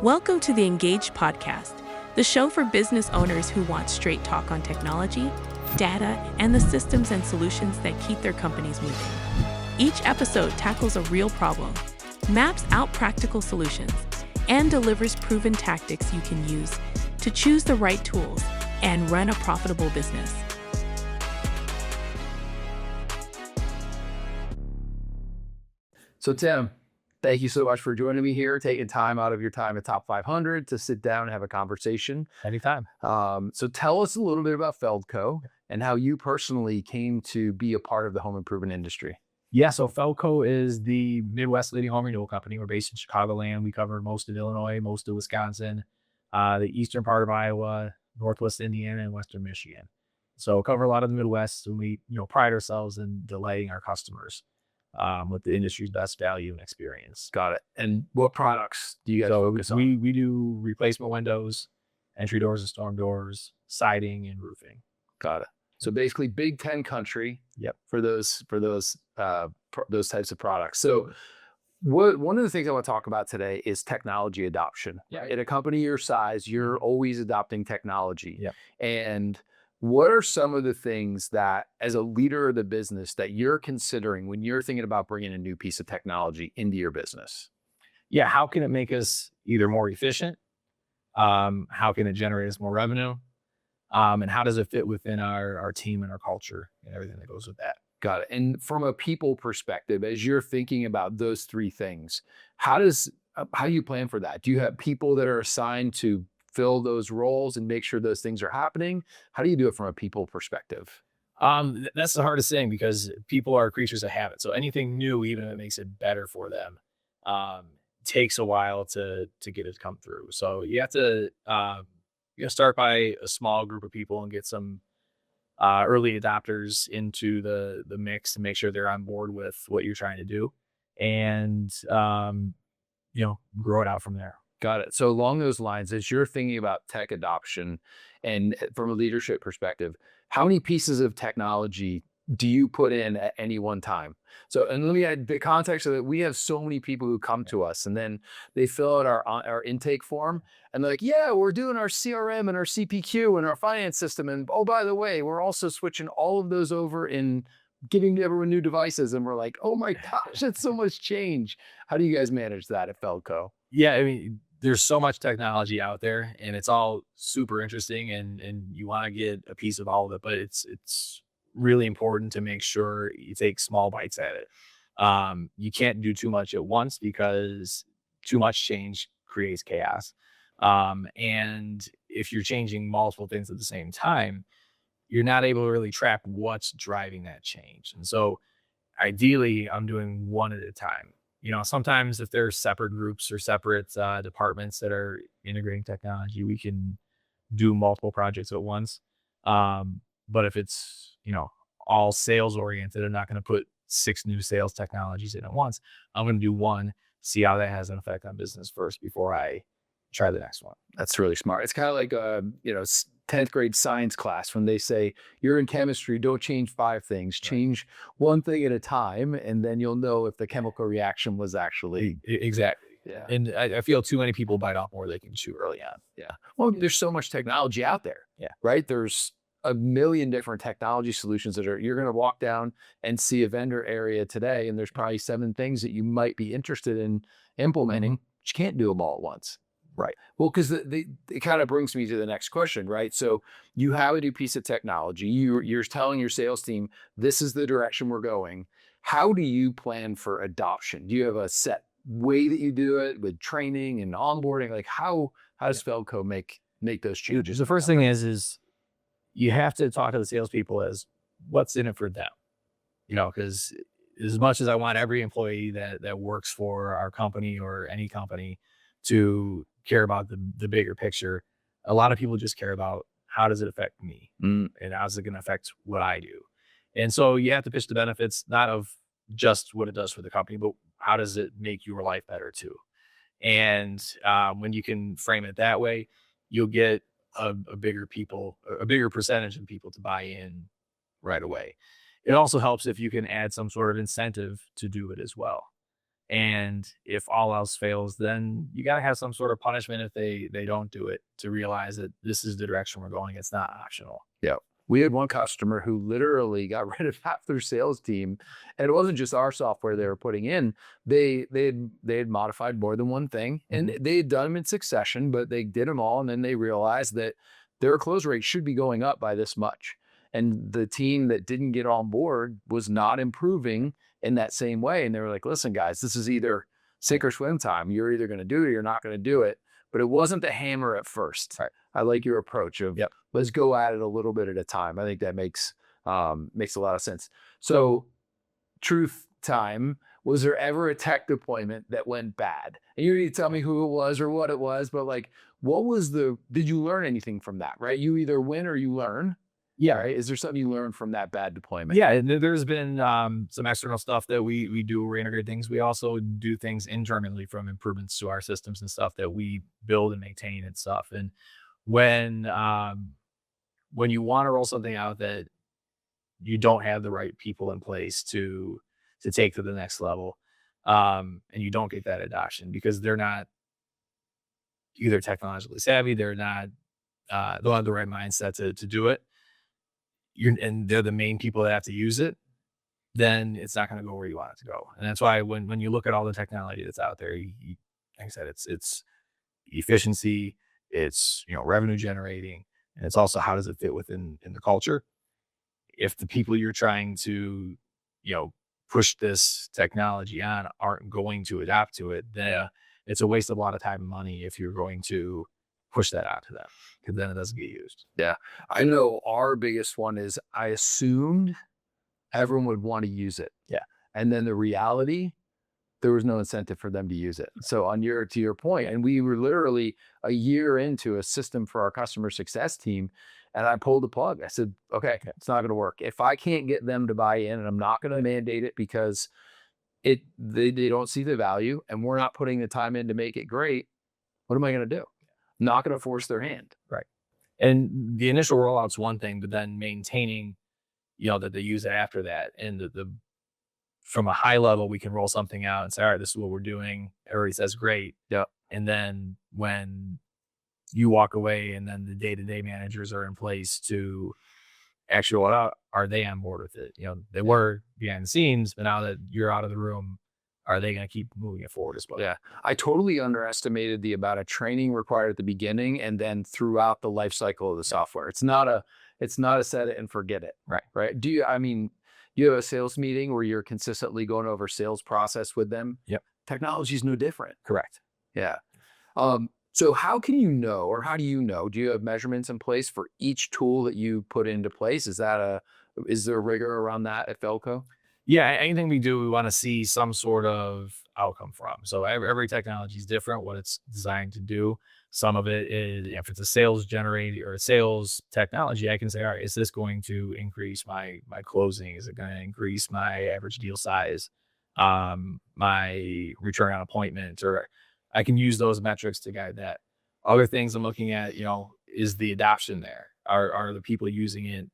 Welcome to the Ingaged Podcast, the show for business owners who want straight talk on technology, data, and the systems and solutions that keep their companies moving. Each episode tackles a real problem, maps out practical solutions, and delivers proven tactics you can use to choose the right tools and run a profitable business. So Tim, thank you so much for joining me here, taking time out of your time at Top 500 to sit down and have a conversation. Anytime. So tell us a little bit about Feldco and how you personally came to be a part of the home improvement industry. Yeah, so Feldco is the Midwest leading home renewal company. We're based in Chicagoland. We cover most of Illinois, most of Wisconsin, the eastern part of Iowa, Northwest Indiana, and Western Michigan. So cover a lot of the Midwest, and we pride ourselves in delighting our customers with the industry's best value and experience. Got it. And what products do you guys focus on? We do replacement windows, entry doors and storm doors, siding, and roofing. Got it. So basically Big Ten country. Yep. For those types of products. So one of the things I want to talk about today is technology adoption. Yeah. At a company your size, you're always adopting technology. Yep. And what are some of the things that, as a leader of the business, that you're considering when you're thinking about bringing a new piece of technology into your business? Yeah, how can it make us either more efficient? How can it generate us more revenue? And how does it fit within our team and our culture and everything that goes with that? Got it. And from a people perspective, as you're thinking about those three things, how do you plan for that? Do you have people that are assigned to fill those roles and make sure those things are happening? How do you do it from a people perspective? That's the hardest thing, because people are creatures of habit. So anything new, even if it makes it better for them, takes a while to get it to come through. So you have to start by a small group of people and get some early adopters into the mix to make sure they're on board with what you're trying to do, and grow it out from there. Got it. So along those lines, as you're thinking about tech adoption and from a leadership perspective, how many pieces of technology do you put in at any one time? So, and let me add the context of it. We have so many people who come to us and then they fill out our intake form and they're like, yeah, we're doing our CRM and our CPQ and our finance system. And oh, by the way, we're also switching all of those over and giving everyone new devices. And we're like, oh my gosh, that's so much change. How do you guys manage that at Feldco? Yeah, I mean, there's so much technology out there and it's all super interesting and you want to get a piece of all of it, but it's really important to make sure you take small bites at it. You can't do too much at once because too much change creates chaos. And if you're changing multiple things at the same time, you're not able to really track what's driving that change. And so ideally I'm doing one at a time. Sometimes if there's separate groups or separate departments that are integrating technology, we can do multiple projects at once. But if it's, all sales oriented, I'm not going to put 6 new sales technologies in at once. I'm going to do one, see how that has an effect on business first before I try the next one. That's really smart. It's kind of like, 10th grade science class when they say you're in chemistry, don't change 5 things, change one thing at a time. And then you'll know if the chemical reaction was actually. Exactly. Yeah. And I feel too many people bite off more they can chew early on. Yeah. Well, there's so much technology out there. Yeah. Right. There's a million different technology solutions you're going to walk down and see a vendor area today. And there's probably 7 things that you might be interested in implementing, but you can't do them all at once. Right. Well, because it kind of brings me to the next question, right? So you have a new piece of technology. You're telling your sales team, this is the direction we're going. How do you plan for adoption? Do you have a set way that you do it with training and onboarding? Like how does Feldco make those changes? The first thing is you have to talk to the salespeople as what's in it for them. Because as much as I want every employee that works for our company or any company to care about the bigger picture, a lot of people just care about how does it affect me and how's it going to affect what I do. And so you have to pitch the benefits, not of just what it does for the company, but how does it make your life better too. And when you can frame it that way, you'll get a bigger percentage of people to buy in right away. It also helps if you can add some sort of incentive to do it as well. And if all else fails, then you got to have some sort of punishment if they don't do it, to realize that this is the direction we're going. It's not optional. Yeah. We had one customer who literally got rid of half their sales team, and it wasn't just our software they were putting in. They had modified more than one thing, and they had done them in succession, but they did them all, and then they realized that their close rate should be going up by this much. And the team that didn't get on board was not improving in that same way. And they were like, listen, guys, this is either sink or swim time. You're either going to do it or you're not going to do it. But it wasn't the hammer at first. Right. I like your approach of let's go at it a little bit at a time. I think that makes a lot of sense. So truth time, was there ever a tech deployment that went bad? And you need to tell me who it was or what it was, but like, did you learn anything from that, right? You either win or you learn. Yeah. Right. Is there something you learned from that bad deployment? Yeah. And there's been some external stuff that we do, we integrate things. We also do things internally, from improvements to our systems and stuff that we build and maintain and stuff. And when you want to roll something out that you don't have the right people in place to take to the next level, and you don't get that adoption because they're not either technologically savvy, they don't have the right mindset to do it, and they're the main people that have to use it, then it's not going to go where you want it to go. And that's why when you look at all the technology that's out there, like I said, it's efficiency, it's revenue generating, and it's also how does it fit within the culture. If the people you're trying to push this technology on aren't going to adapt to it, then it's a waste of a lot of time and money if you're going to push that out to them, because then it doesn't get used. Yeah. I know our biggest one is I assumed everyone would want to use it. Yeah. And then the reality, there was no incentive for them to use it. So to your point, and we were literally a year into a system for our customer success team, and I pulled the plug. I said, okay, it's not going to work. If I can't get them to buy in, and I'm not going to mandate it because they don't see the value and we're not putting the time in to make it great, what am I going to do? I'm not going to force their hand. Right. And the initial rollout's one thing, but then maintaining, that they use it after that. And the from a high level, we can roll something out and say, all right, this is what we're doing. Everybody says great. Yeah. And then when you walk away and then the day-to-day managers are in place to actually roll it out, are they on board with it? They were behind the scenes, but now that you're out of the room, are they going to keep moving it forward as well? Yeah. I totally underestimated the amount of training required at the beginning and then throughout the life cycle of the software. It's not a set it and forget it. Right. Do you have a sales meeting where you're consistently going over sales process with them? Yep. Technology is no different. Correct. Yeah. So how can you know, or how do you know? Do you have measurements in place for each tool that you put into place? Is there a rigor around that at Feldco? Yeah, anything we do, we want to see some sort of outcome from. So every technology is different, what it's designed to do. Some of it is, if it's a sales generated or a sales technology, I can say, all right, is this going to increase my closing? Is it going to increase my average deal size? My return on appointment? Or I can use those metrics to guide that. Other things I'm looking at, is the adoption there? Are the people using it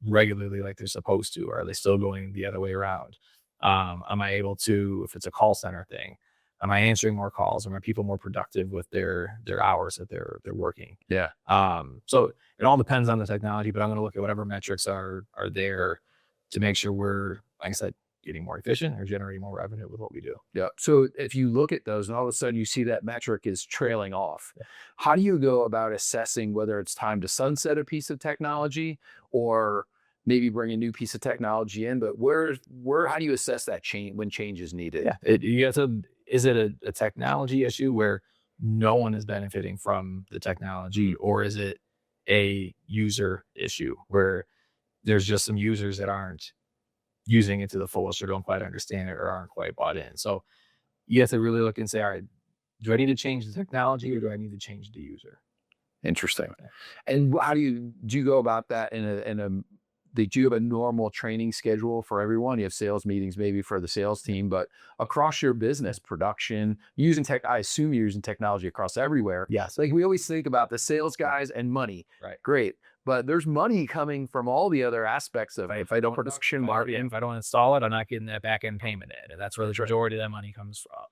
regularly like they're supposed to? Or are they still going the other way around? Am I able to, if it's a call center thing, am I answering more calls? Are my people more productive with their hours that they're working? Yeah. So it all depends on the technology, but I'm going to look at whatever metrics are there to make sure we're, like I said, getting more efficient or generating more revenue with what we do. Yeah. So if you look at those and all of a sudden you see that metric is trailing off, how do you go about assessing whether it's time to sunset a piece of technology or maybe bring a new piece of technology in? But how do you assess that change when change is needed? Yeah. Is it a technology issue where no one is benefiting from the technology, or is it a user issue where there's just some users that aren't using it to the fullest or don't quite understand it or aren't quite bought in? So you have to really look and say, all right, do I need to change the technology or do I need to change the user? Interesting. And how do you go about that in a you have a normal training schedule for everyone? You have sales meetings maybe for the sales team, but across your business, production, using tech, I assume you're using technology across everywhere. Yes. Like we always think about the sales guys and money. Right. Great. But there's money coming from all the other aspects of If I don't production, marketing. if I don't install it, I'm not getting that back end payment in, and that's where the majority of that money comes from.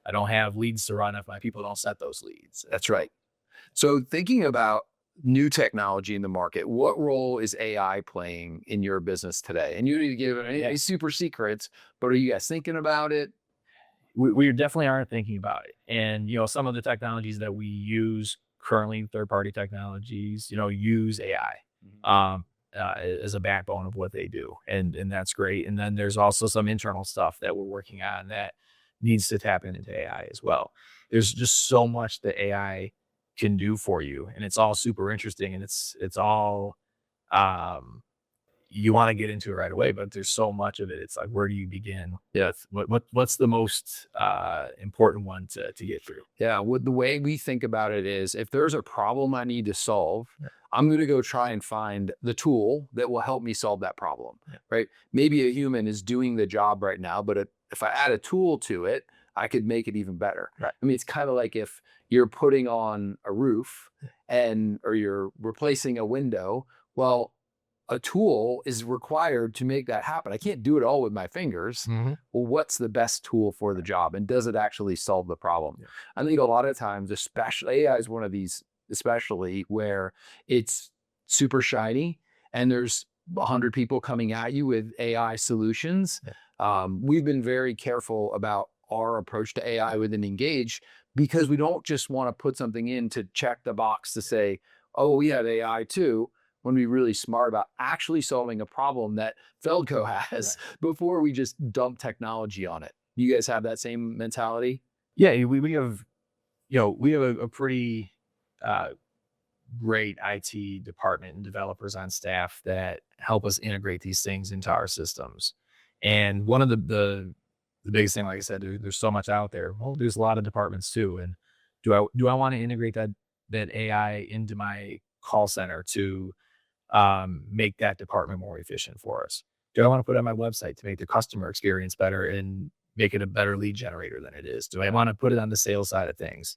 I don't have leads to run if my people don't set those leads. That's right. So thinking about new technology in the market, what role is AI playing in your business today? And you need to give any super secrets, but are you guys thinking about it? We definitely aren't thinking about it. And, some of the technologies that we use currently, third-party technologies, use AI as a backbone of what they do. And that's great. And then there's also some internal stuff that we're working on that needs to tap into AI as well. There's just so much that AI can do for you, and it's all super interesting, and it's all you want to get into it right away, but there's so much of it. It's like, where do you begin? Yeah. What's the most important one to get through? Yeah. The way we think about it is, if there's a problem I need to solve, I'm going to go try and find the tool that will help me solve that problem. Right. Maybe a human is doing the job right now, but if I add a tool to it, I could make it even better. Right. I mean, it's kind of like if you're putting on a roof or you're replacing a window. Well, a tool is required to make that happen. I can't do it all with my fingers. Well, what's the best tool for the job? And does it actually solve the problem? Yeah. I think a lot of times, especially AI is one of these, especially where it's super shiny and there's 100 people coming at you with AI solutions. Yeah. We've been very careful about our approach to AI within Engage, because we don't just want to put something in to check the box to say, oh, we have AI too. When we really smart about actually solving a problem that Feldco has before we just dump technology on it. You guys have that same mentality? Yeah, we have, a pretty great IT department and developers on staff that help us integrate these things into our systems. And one of the biggest thing, like I said, there's so much out there. Well, there's a lot of departments too. And do I want to integrate that AI into my call center to make that department more efficient for us? Do I want to put it on my website to make the customer experience better and make it a better lead generator than it is? Do I want to put it on the sales side of things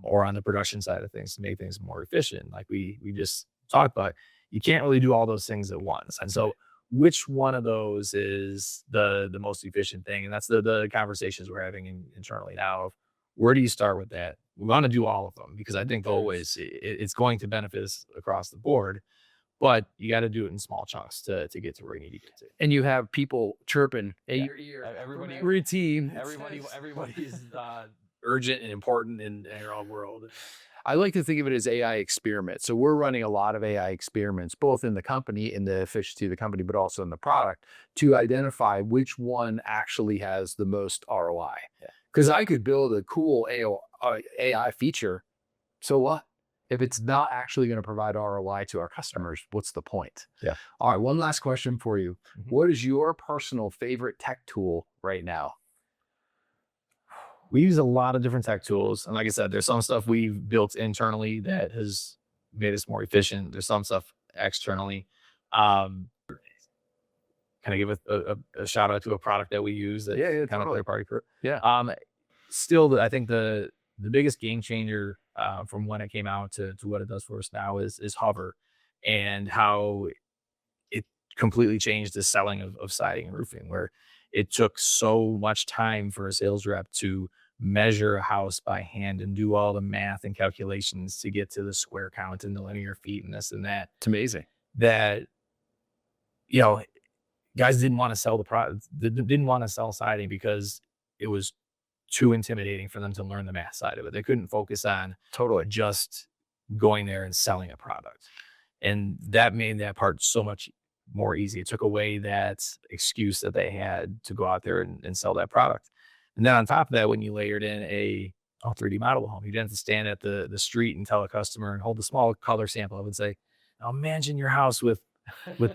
or on the production side of things to make things more efficient? Like we just talked about, you can't really do all those things at once. And so which one of those is the most efficient thing? And that's the conversations we're having internally now of, where do you start with that? We want to do all of them, because I think always it's going to benefit us across the board. But you got to do it in small chunks to get to where you need to get to. And you have people chirping at your ear. Every team. Everybody's urgent and important in our own world. I like to think of it as AI experiments. So we're running a lot of AI experiments, both in the company, in the efficiency of the company, but also in the product, to identify which one actually has the most ROI. Because I could build a cool AI feature. So what? If it's not actually going to provide ROI to our customers, what's the point? Yeah. All right. One last question for you. What is your personal favorite tech tool right now? We use a lot of different tech tools. And like I said, there's some stuff we've built internally that has made us more efficient. There's some stuff externally. Can I give a shout out to a product that we use that kind of third party? Still, I think the biggest game changer from when it came out to what it does for us now is Hover, and how it completely changed the selling of siding and roofing, where it took so much time for a sales rep to measure a house by hand and do all the math and calculations to get to the square count and the linear feet and this and that. It's amazing that, guys didn't want to sell the product, didn't want to sell siding because it was too intimidating for them to learn the math side of it. They couldn't focus on just going there and selling a product. And that made that part so much more easy. It took away that excuse that they had to go out there and sell that product. And then on top of that, when you layered in a 3D model home, you didn't have to stand at the street and tell a customer and hold a small color sample of it and say, now imagine your house with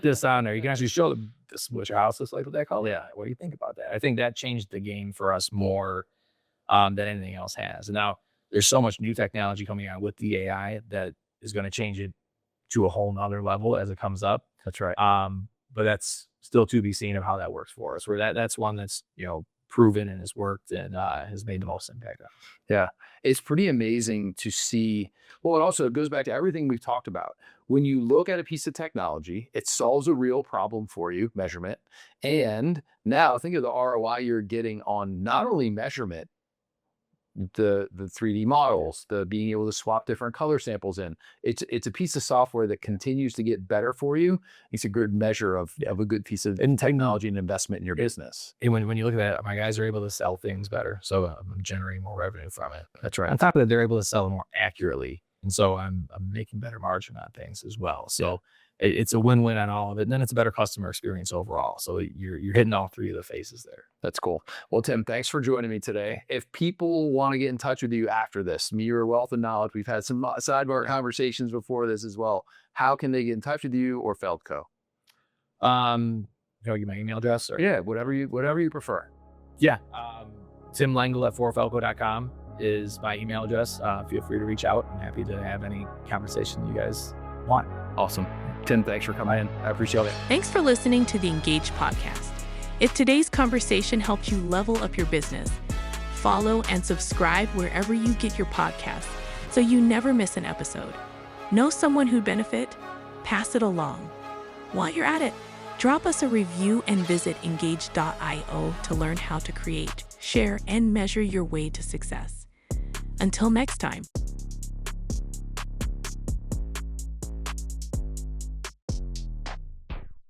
this on there. You can actually show them this what your house looks like with that color. Yeah. What do you think about that? I think that changed the game for us more than anything else has. And now there's so much new technology coming out with the AI that is going to change it to a whole nother level as it comes up. That's right. But that's still to be seen of how that works for us. Where that's one that's, proven and has worked and has made the most impact on us. Yeah. It's pretty amazing to see. Well, it also goes back to everything we've talked about. When you look at a piece of technology, it solves a real problem for you, measurement. And now think of the ROI you're getting on not only measurement, the 3D models, the being able to swap different color samples in. It's a piece of software that continues to get better for you. It's a good measure of a good piece of technology and investment in your business. And when you look at that, my guys are able to sell things better. So I'm generating more revenue from it. That's right. On top of that, they're able to sell more accurately. And so I'm making better margin on things as well. So it's a win-win on all of it. And then it's a better customer experience overall. So you're hitting all three of the phases there. That's cool. Well, Tim, thanks for joining me today. If people want to get in touch with you after this, you're a wealth of knowledge. We've had some sidebar conversations before this as well. How can they get in touch with you or Feldco? Can I give my email address? Or? Yeah, whatever you prefer. Yeah. Tim Lengel at S4E4.com is my email address. Feel free to reach out. I'm happy to have any conversation you guys want. Awesome. Tim, thanks for coming in. I appreciate it. Thanks for listening to the Ingaged Podcast. If today's conversation helped you level up your business, follow and subscribe wherever you get your podcasts so you never miss an episode. Know someone who'd benefit? Pass it along. While you're at it, drop us a review and visit engaged.io to learn how to create, share, and measure your way to success. Until next time.